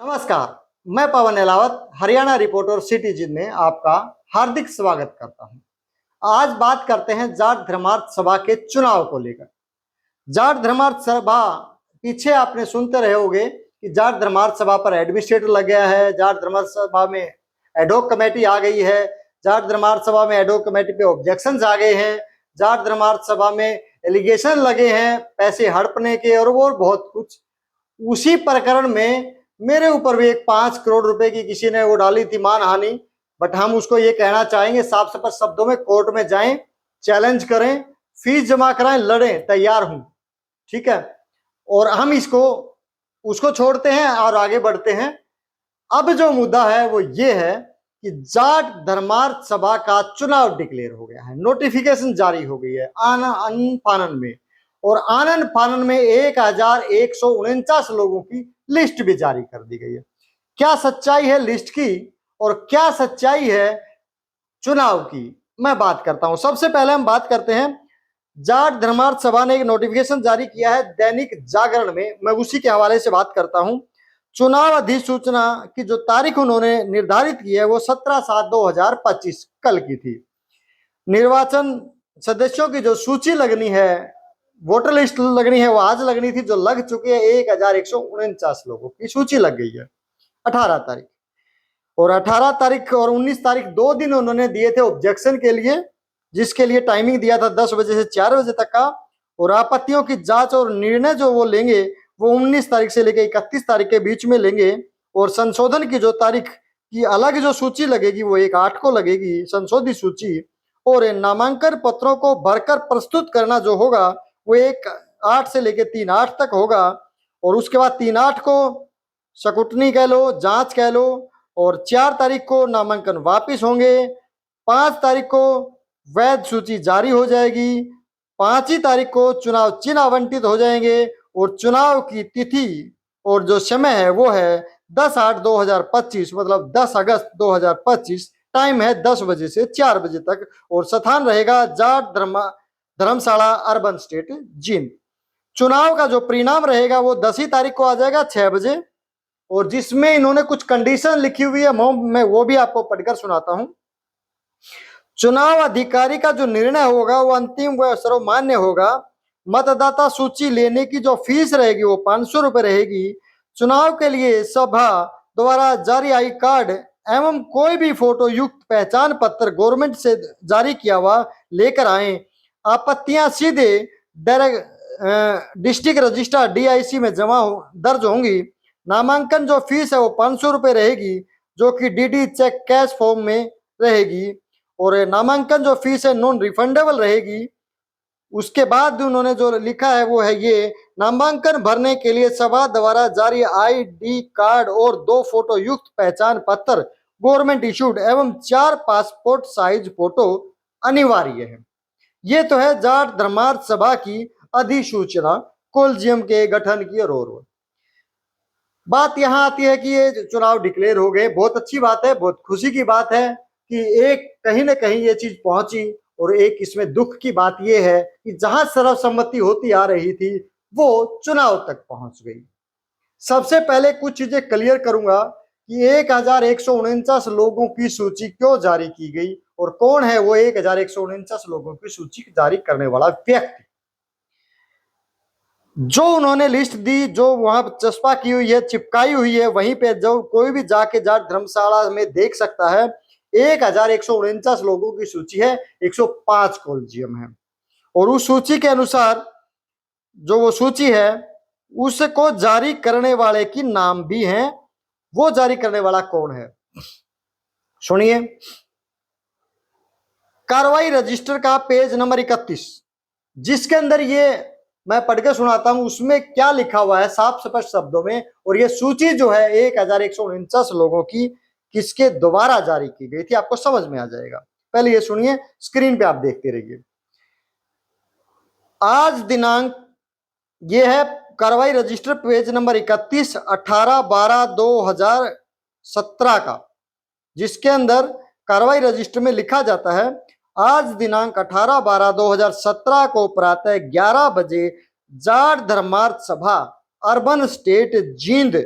नमस्कार, मैं पवन Ahlawat Haryana reporter citizen में आपका हार्दिक स्वागत करता हूं। आज बात करते हैं जाट धर्मार्थ सभा के चुनाव को लेकर। जाट धर्मार्थ सभा पीछे आपने सुनते रहे होंगे कि जाट धर्मार्थ सभा पर एडमिनिस्ट्रेटर लग गया है, जाट धर्मार्थ सभा में एडहॉक कमेटी आ गई है, जाट धर्मार्थ सभा में एडहॉक कमेटी पे ऑब्जेक्शंस आ गए हैं, जाट धर्मार्थ सभा में एलिगेशन लगे हैं पैसे हड़पने के और वो बहुत कुछ। उसी प्रकरण में मेरे ऊपर भी एक 5 करोड़ रुपए की किसी ने वो डाली थी मानहानि। बट हम उसको ये कहना चाहेंगे साफ साफ शब्दों में, कोर्ट में जाएं, चैलेंज करें, फीस जमा कराएं, लड़ें, तैयार हूं, ठीक है। और हम उसको छोड़ते हैं और आगे बढ़ते हैं। अब जो मुद्दा है वो ये है कि जाट धर्मार्थ सभा का चुनाव डिक्लेयर हो गया है, नोटिफिकेशन जारी हो गई है आनन फानन में, और आनन फानन में 1149 लोगों की लिस्ट भी जारी कर दी गई है। क्या सच्चाई है लिस्ट की और क्या सच्चाई है चुनाव की, मैं बात करता हूं। सबसे पहले हम बात करते हैं, जाट धर्मार्थ सभा ने एक नोटिफिकेशन जारी किया है दैनिक जागरण में, मैं उसी के हवाले से बात करता हूं। चुनाव अधिसूचना की जो तारीख उन्होंने निर्धारित की है वो 17/7/2025 कल की थी। निर्वाचन सदस्यों की जो सूची लगनी है, वोटर लिस्ट लगनी है, वो आज लगनी थी, जो लग चुके हैं 1149 लोगों की सूची लग गई है 18 तारीख। और 18 तारीख और 19 तारीख 2 दिन उन्होंने दिए थे ऑब्जेक्शन के लिए, जिसके लिए टाइमिंग दिया था 10 बजे से 4 बजे तक का। और आपत्तियों की जांच और निर्णय जो वो लेंगे वो 19 तारीख से लेकर 31 तारीख के बीच में लेंगे। और संशोधन की जो तारीख की अलग जो सूची लगेगी वो 1/8 को लगेगी, संशोधित सूची। और नामांकन पत्रों को भरकर प्रस्तुत करना जो होगा वो 1/8 से लेकर 3/8 तक होगा। और उसके बाद 3/8 को स्क्रूटनी कह लो, जांच कह लो, और 4 तारीख को नामांकन वापिस होंगे, 5 तारीख को वैध सूची जारी हो जाएगी, 5 ही तारीख को चुनाव चिन्ह आवंटित हो जाएंगे। और चुनाव की तिथि और जो समय है वो है 10/8/2025, मतलब 10 अगस्त 2025। टाइम है 10 बजे से 4 बजे तक, और स्थान रहेगा जाट धर्मशाला अर्बन स्टेट जींद। चुनाव का जो परिणाम रहेगा वो 10 ही तारीख को आ जाएगा 6 बजे, और जिसमें इन्होंने कुछ कंडीशन लिखी हुई है, मैं वो भी आपको पढ़कर सुनाता हूं। चुनाव अधिकारी का जो निर्णय होगा वो अंतिम व सर्वमान्य होगा। मतदाता सूची लेने की जो फीस रहेगी वो 500 रुपए रहेगी। चुनाव के लिए सभा द्वारा जारी आई कार्ड एवं कोई भी फोटो युक्त पहचान पत्र गवर्नमेंट से जारी किया हुआ लेकर आए। आपत्तियां सीधे डिस्ट्रिक्ट रजिस्ट्रार DIC में दर्ज होंगी। नामांकन जो फीस है वो 500 रुपए रहेगी, जो कि DD चेक कैश फॉर्म में रहेगी। और नामांकन जो फीस है नॉन रिफंडेबल रहेगी। उसके बाद उन्होंने जो लिखा है वो है ये, नामांकन भरने के लिए सभा द्वारा जारी ID कार्ड और 2 फोटो युक्त पहचान पत्र गवर्नमेंट इशूड एवं 4 पासपोर्ट साइज फोटो अनिवार्य है। ये तो है जाट धर्मार्थ सभा की अधिसूचना कोलिजियम के गठन की। और बात यहाँ आती है कि ये चुनाव डिक्लेयर हो गए, बहुत अच्छी बात है, बहुत खुशी की बात है कि एक कहीं ना कहीं ये चीज पहुंची। और एक इसमें दुख की बात ये है कि जहां सर्वसम्मति होती आ रही थी वो चुनाव तक पहुंच गई। सबसे पहले कुछ चीजें क्लियर करूंगा कि 1149 लोगों की सूची क्यों जारी की गई और कौन है वो 1149 लोगों की सूची जारी करने वाला व्यक्ति। जो उन्होंने लिस्ट दी, जो वहां चस्पा की हुई है, चिपकाई हुई है, वहीं पे जो कोई भी जाके जाट धर्मशाला में देख सकता है। 1149 लोगों की सूची है, 105 कोलिजियम है। और उस सूची के अनुसार जो वो सूची है उसको जारी करने वाले की नाम भी है। वो जारी करने वाला कौन है सुनिए। कार्रवाई रजिस्टर का पेज नंबर 31, जिसके अंदर ये मैं पढ़ के सुनाता हूं, उसमें क्या लिखा हुआ है साफ स्पष्ट शब्दों में। और ये सूची जो है 1149 लोगों की किसके द्वारा जारी की गई थी आपको समझ में आ जाएगा। पहले ये सुनिए, स्क्रीन पे आप देखते रहिए। आज दिनांक ये है कार्रवाई रजिस्टर पेज नंबर 31 18/12/2017 का, जिसके अंदर कार्रवाई रजिस्टर में लिखा जाता है, आज दिनांक 18/12/2017 को प्रातः 11 बजे जाट धर्मार्थ सभा अर्बन स्टेट जींद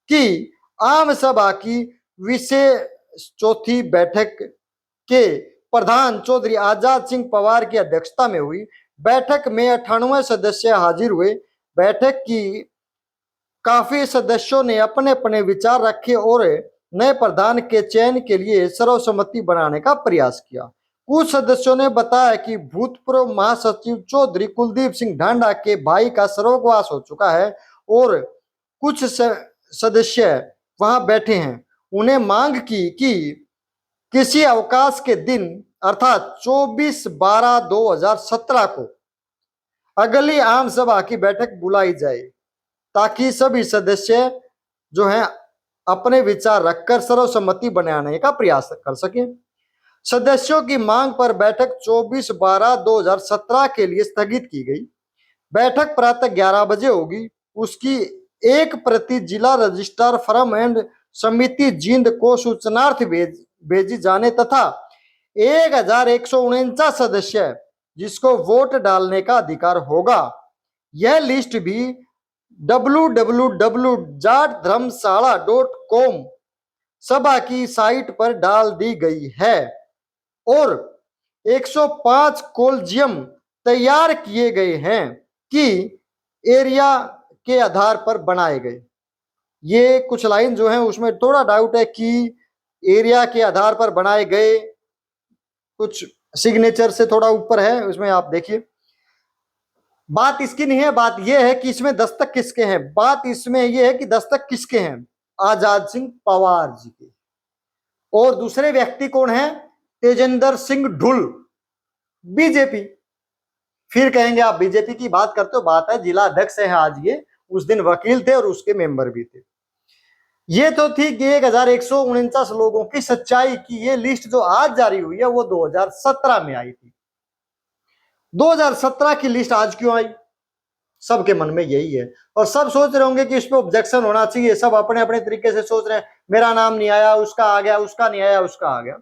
की आम सभा की विशेष चौथी बैठक के प्रधान चौधरी आजाद सिंह पवार की अध्यक्षता में हुई। बैठक में 98 सदस्य हाजिर हुए। बैठक की काफी सदस्यों ने अपने अपने विचार रखे और नए प्रधान के चयन के लिए सर्वसम्मति बनाने का प्रयास किया। कुछ सदस्यों ने बताया कि भूतपूर्व महासचिव चौधरी कुलदीप सिंह ढांडा के भाई का स्वर्गवास हो चुका है और कुछ सदस्य वहां बैठे हैं। उन्हें मांग की कि किसी अवकाश के दिन अर्थात 24/12/2017 को अगली आम सभा की बैठक बुलाई जाए ताकि सभी सदस्य जो हैं अपने विचार रखकर सर्वसम्मति बनाने का प्रयास कर सके। सदस्यों की मांग पर बैठक 24/12/2017 के लिए स्थगित की गई। बैठक प्रातः 11 बजे होगी। उसकी एक प्रति जिला रजिस्ट्रार फर्म एंड समिति जींद को सूचनार्थ भेजी जाने तथा 1149 सदस्य जिसको वोट डालने का अधिकार होगा। यह लिस्ट भी www.जाटधर्मशाला.com सभा की साइट पर डाल दी गई है और 105 कोलिजियम तैयार किए गए हैं कि एरिया के आधार पर बनाए गए। ये कुछ लाइन जो है उसमें थोड़ा डाउट है कि एरिया के आधार पर बनाए गए, कुछ सिग्नेचर से थोड़ा ऊपर है, उसमें आप देखिए। बात इसकी नहीं है, बात यह है कि इसमें दस्तक किसके हैं। बात इसमें यह है कि दस्तक किसके हैं, आजाद सिंह पवार जी के। और दूसरे व्यक्ति कौन है, तेजेंद्र सिंह ढुल, बीजेपी। फिर कहेंगे आप बीजेपी की बात करते हो, बात है जिला अध्यक्ष है आज ये, उस दिन वकील थे और उसके मेंबर भी थे। ये तो थी कि 1149 लोगों की सच्चाई की ये लिस्ट जो आज जारी हुई है वो 2017 में आई थी। 2017 की लिस्ट आज क्यों आई, सबके मन में यही है। और सब सोच रहे होंगे कि इस पे ऑब्जेक्शन होना चाहिए, सब अपने अपने तरीके से सोच रहे हैं, मेरा नाम नहीं आया, उसका आ गया, उसका नहीं आया, उसका आ गया।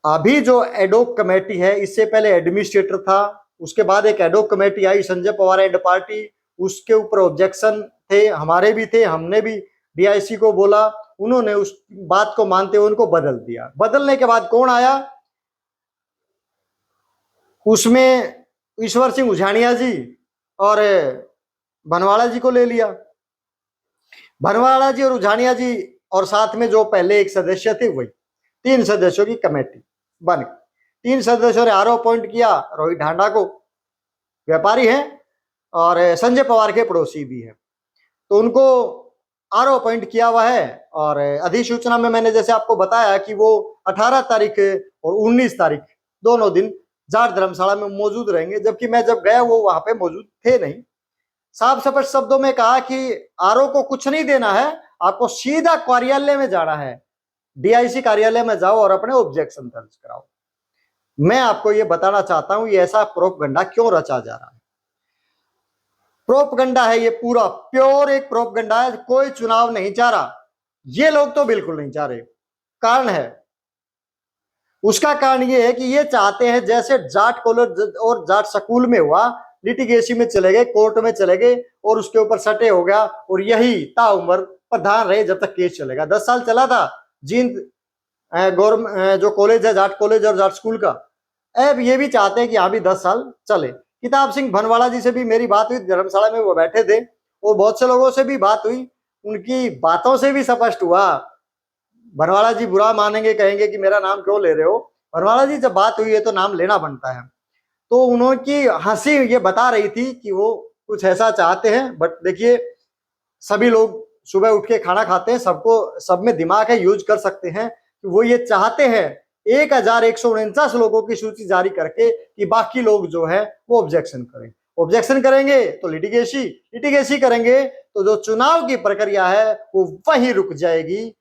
अभी जो एडोक कमेटी है, इससे पहले एडमिनिस्ट्रेटर था, उसके बाद एक ad hoc committee I Sanjay Pawar and party, उसके ऊपर ऑब्जेक्शन थे, हमारे भी थे, हमने भी डीआईसी को बोला, उन्होंने उस बात को मानते हुए उनको बदल दिया। बदलने के बाद कौन आया, उसमें ईश्वर सिंह उझानिया जी और भनवाड़ा जी को ले लिया। भनवाड़ा जी और उझानिया जी और साथ में जो पहले एक सदस्य थे, वही 3 सदस्यों की कमेटी बन गई। 3 सदस्यों ने आरओ अपॉइंट किया, रोहित ढांडा को, व्यापारी हैं और संजय पवार के पड़ोसी भी हैं, तो उनको आरओ अपॉइंट किया हुआ है। और अधिसूचना में मैंने जैसे आपको बताया कि वो 18 तारीख और 19 तारीख दोनों दिन जाट धर्मशाला में मौजूद रहेंगे, जबकि मैं जब गया वो वहां पे मौजूद थे नहीं। साफ स्पष्ट शब्दों में कहा कि आरओ को कुछ नहीं देना है, आपको सीधा कार्यालय में जाना है, डीआईसी कार्यालय में जाओ और अपने ऑब्जेक्शन दर्ज कराओ। मैं आपको ये बताना चाहता हूं ये ऐसा प्रोपगंडा क्यों रचा जा रहा है। प्रोपगंडा है ये, पूरा प्योर एक प्रोपगंडा है। कोई चुनाव नहीं चाह रहा, ये लोग तो बिल्कुल नहीं चाह रहे। कारण है, उसका कारण ये है कि ये चाहते हैं जैसे जाट कॉलेज और जाट स्कूल में हुआ, लिटिगेशन में चले गए, कोर्ट में चले गए और उसके ऊपर सटे हो गया और यही ताउम्र प्रधान रहे जब तक केस चलेगा। 10 साल चला था जींद गवर्नमेंट जो कॉलेज है, जाट कॉलेज और जाट स्कूल का। अब ये भी चाहते हैं कि यहाँ भी 10 साल चले। किताब सिंह भनवाड़ा जी से भी मेरी बात हुई, धर्मशाला में वो बैठे थे, और बहुत से लोगों से भी बात हुई, उनकी बातों से भी स्पष्ट हुआ। भनवाड़ा जी बुरा मानेंगे, कहेंगे कि मेरा नाम क्यों ले रहे हो। भनवाड़ा जी जब बात हुई है तो नाम लेना बनता है। तो उनकी हंसी ये बता रही थी कि वो कुछ ऐसा चाहते हैं, बट देखिए सभी लोग सुबह उठ के खाना खाते हैं, सबको सब में दिमाग है, यूज कर सकते हैं। वो ये चाहते हैं 1149 लोगों की सूची जारी करके कि बाकी लोग जो है वो ऑब्जेक्शन करें। ऑब्जेक्शन करेंगे तो लिटिगेसी करेंगे तो जो चुनाव की प्रक्रिया है वो वहीं रुक जाएगी,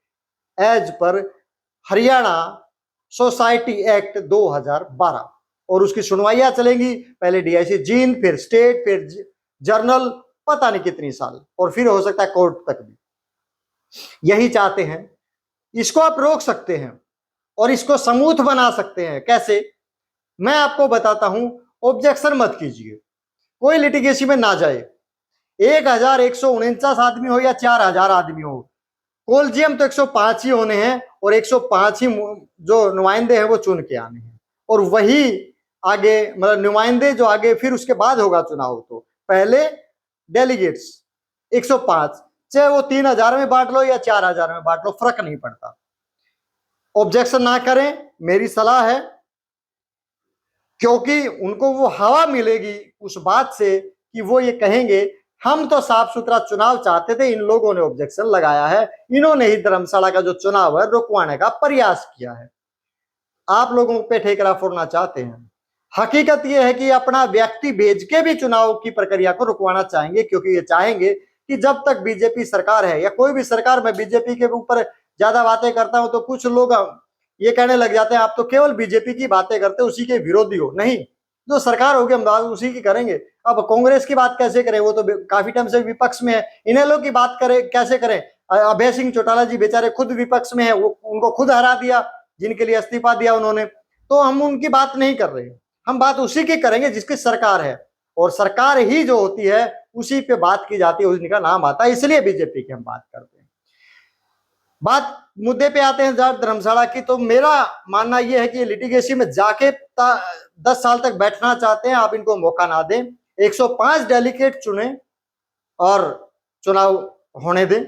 as per Haryana society act 2012, और उसकी सुनवाइयां चलेंगी, पहले डीआईसी जींद, फिर स्टेट, फिर जर्नल, पता नहीं कितनी साल, और फिर हो सकता है कोर्ट तक भी। यही चाहते हैं। इसको आप रोक सकते हैं और इसको स्मूथ बना सकते हैं। कैसे, मैं आपको बताता हूं। ऑब्जेक्शन मत कीजिए, कोई लिटिगेशन में ना जाए। 1149 आदमी हो या 4000 आदमी हो, कोलिजियम तो 105 ही होने हैं और 105 ही जो नुमाइंदे हैं वो चुन के आने हैं, और वही आगे मतलब नुमाइंदे जो आगे फिर उसके बाद होगा चुनाव, तो पहले डेलीगेट्स 105, चाहे वो 3000 में बांट लो या 4000 में बांट लो, फर्क नहीं पड़ता। ऑब्जेक्शन ना करें, मेरी सलाह है, क्योंकि उनको वो हवा मिलेगी उस बात से कि वो ये कहेंगे हम तो साफ सुथरा चुनाव चाहते थे, इन लोगों ने ऑब्जेक्शन लगाया है, इन्होंने ही धर्मशाला का जो चुनाव है रुकवाने का प्रयास किया है। आप लोगों पे ठेकरा फोड़ना चाहते हैं। हकीकत यह है कि अपना व्यक्ति भेज के भी चुनाव की प्रक्रिया को रुकवाना चाहेंगे, क्योंकि ये चाहेंगे कि जब तक बीजेपी सरकार है या कोई भी सरकार, मैं बीजेपी के ऊपर ज्यादा बातें करता हूं तो कुछ लोग ये कहने लग जाते हैं आप तो केवल बीजेपी की बातें करते, उसी के विरोधी हो। नहीं, जो सरकार होगी हम उसी की करेंगे। अब कांग्रेस की बात कैसे करें, वो तो काफी टाइम से विपक्ष में है, इन्हें लोग की बात करें कैसे करें। अभय सिंह चौटाला जी बेचारे खुद विपक्ष में है, वो उनको खुद हरा दिया जिनके लिए इस्तीफा दिया उन्होंने, तो हम उनकी बात नहीं कर रहे, हम बात उसी की करेंगे जिसकी सरकार है, और सरकार ही जो होती है उसी पे बात की जाती है, उसी का नाम आता है, इसलिए बीजेपी की हम बात करते हैं। बात मुद्दे पे आते हैं जाट धर्मशाला की, तो मेरा मानना यह है कि लिटिगेशन में जाके 10 साल तक बैठना चाहते हैं, आप इनको मौका ना दें, 105 डेलीगेट चुने और चुनाव होने दें,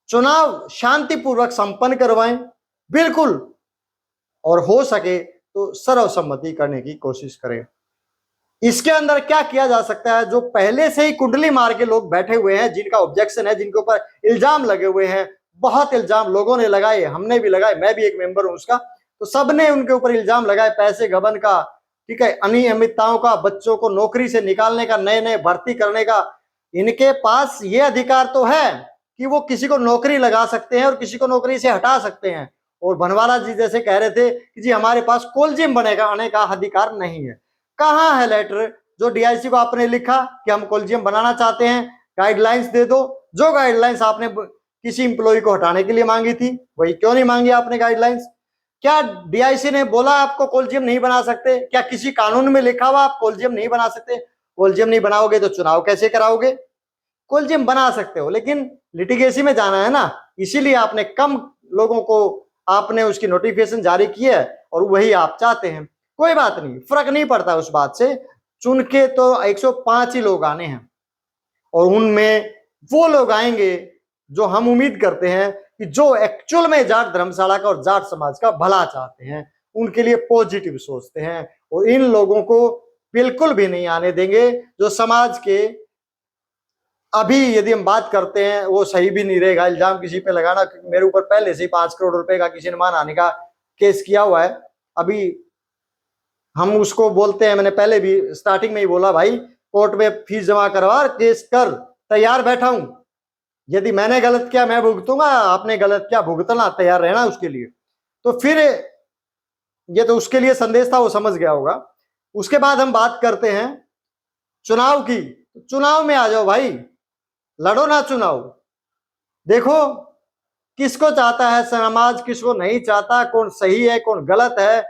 चुनाव शांतिपूर्वक संपन्न करवाएं बिल्कुल, और हो सके तो सर्वसम्मति करने की कोशिश करें। इसके अंदर क्या किया जा सकता है, जो पहले से ही कुंडली मार के लोग बैठे हुए हैं, जिनका ऑब्जेक्शन है, जिनके ऊपर इल्जाम लगे हुए हैं, बहुत इल्जाम लोगों ने लगाए, हमने भी लगाए, मैं भी एक मेंबर हूं उसका, तो सबने उनके ऊपर इल्जाम लगाए, पैसे गबन का, ठीक है, अनियमितताओं का, बच्चों को नौकरी से निकालने का, नए नए भर्ती करने का। इनके पास ये अधिकार तो है कि वो किसी को नौकरी लगा सकते हैं और किसी को नौकरी से हटा सकते हैं, और भनवाला जी जैसे कह रहे थे कि जी हमारे पास कोलजिम बनेगा, आने का अधिकार नहीं है। कहाँ है लेटर जो डीआईसी को आपने लिखा कि हम कोलजियम बनाना चाहते हैं, गाइडलाइंस दे दो। जो गाइडलाइंस आपने किसी एम्प्लॉय को हटाने के लिए मांगी थी, वही क्यों नहीं मांगी आपने गाइडलाइंस? क्या डीआईसी ने बोला आपको कोलजियम नहीं बना सकते? क्या किसी कानून में लिखा हुआ आप कोलजियम नहीं बना सकते? कोलजियम नहीं बनाओगे तो चुनाव कैसे कराओगे? कोलजियम बना सकते हो, लेकिन लिटिगेसी में जाना है ना, इसीलिए आपने कम लोगों को आपने उसकी नोटिफिकेशन जारी की है, और वही आप चाहते हैं। कोई बात नहीं, फर्क नहीं पड़ता उस बात से, चुन के तो 105 ही लोग आने हैं, और उनमें वो लोग आएंगे जो हम उम्मीद करते हैं कि जो एक्चुअल में जाट धर्मशाला का और जाट समाज का भला चाहते हैं, उनके लिए पॉजिटिव सोचते हैं, और इन लोगों को बिल्कुल भी नहीं आने देंगे जो समाज के, अभी यदि हम बात करते हैं वो सही भी नहीं रहेगा इल्जाम किसी पे लगाना। मेरे ऊपर पहले से ही 5 करोड़ रुपए का किसी ने मानहानि का केस किया हुआ है, अभी हम उसको बोलते हैं, मैंने पहले भी स्टार्टिंग में ही बोला भाई कोर्ट में फीस जमा करवा, केस कर, तैयार बैठा हूं, यदि मैंने गलत किया मैं भुगतूंगा, आपने गलत किया भुगतना, तैयार रहना उसके लिए। तो फिर ये तो उसके लिए संदेश था, वो समझ गया होगा। उसके बाद हम बात करते हैं चुनाव की। चुनाव में आ जाओ भाई, लड़ो ना चुनाव, देखो किसको चाहता है समाज, किसको नहीं चाहता, कौन सही है कौन गलत है,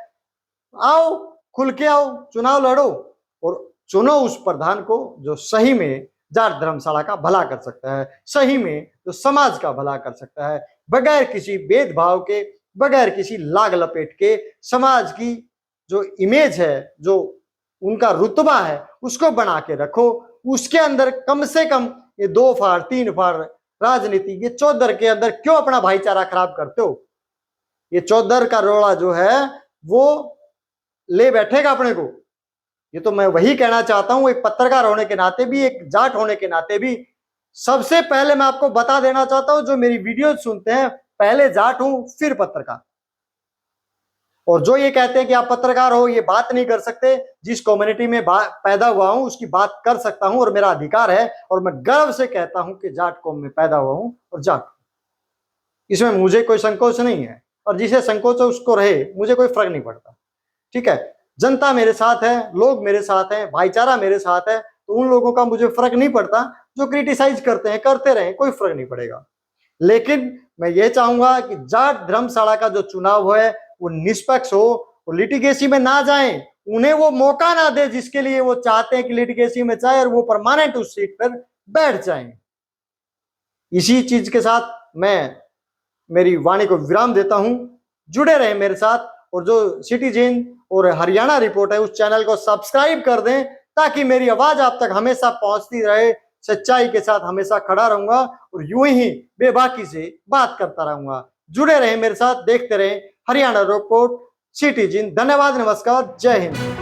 आओ खुल के आओ, चुनाव लड़ो और चुनो उस प्रधान को जो सही में जाट धर्मशाला का भला कर सकता है, सही में जो समाज का भला कर सकता है, बगैर किसी भेदभाव के, बगैर किसी लाग लपेट के। समाज की जो इमेज है, जो उनका रुतबा है, उसको बना के रखो। उसके अंदर कम से कम ये 2 फाड़ 3 फाड़ राजनीति, ये चौधर के अंदर क्यों अपना भाईचारा खराब करते हो? ये चौधर का रोड़ा जो है वो ले बैठेगा अपने को। ये तो मैं वही कहना चाहता हूं, एक पत्रकार होने के नाते भी, एक जाट होने के नाते भी। सबसे पहले मैं आपको बता देना चाहता हूं, जो मेरी वीडियो सुनते हैं, पहले जाट हूं फिर पत्रकार। और जो ये कहते हैं कि आप पत्रकार हो, ये बात नहीं कर सकते, जिस कम्युनिटी में पैदा हुआ हूं उसकी बात कर सकता हूं और मेरा अधिकार है, और मैं गर्व से कहता हूं कि जाट कौम में पैदा हुआ हूं और जाट, इसमें मुझे कोई संकोच नहीं है, और जिसे संकोच है उसको रहे, मुझे कोई फर्क नहीं पड़ता। ठीक है, जनता मेरे साथ है, लोग मेरे साथ हैं, भाईचारा मेरे साथ है, तो उन लोगों का मुझे फर्क नहीं पड़ता। जो क्रिटिसाइज करते हैं करते रहे, कोई फर्क नहीं पड़ेगा। लेकिन मैं ये चाहूंगा कि जाट धर्मशाला का जो चुनाव है वो निष्पक्ष हो, वो लिटिगेसी में ना जाएं, उन्हें वो मौका ना दे जिसके लिए वो चाहते हैं कि लिटिगेसी में जाए और वो परमानेंट उस सीट पर बैठ जाएं। इसी चीज के साथ मैं मेरी वाणी को विराम देता हूं। जुड़े रहे मेरे साथ, और जो सिटीजन और हरियाणा रिपोर्ट है उस चैनल को सब्सक्राइब कर दें, ताकि मेरी आवाज आप तक हमेशा पहुंचती रहे। सच्चाई के साथ हमेशा खड़ा रहूंगा और यूं ही बेबाकी से बात करता रहूंगा। जुड़े रहे मेरे साथ, देखते रहे हरियाणा रिपोर्ट सिटीजन। धन्यवाद, नमस्कार, जय हिंद।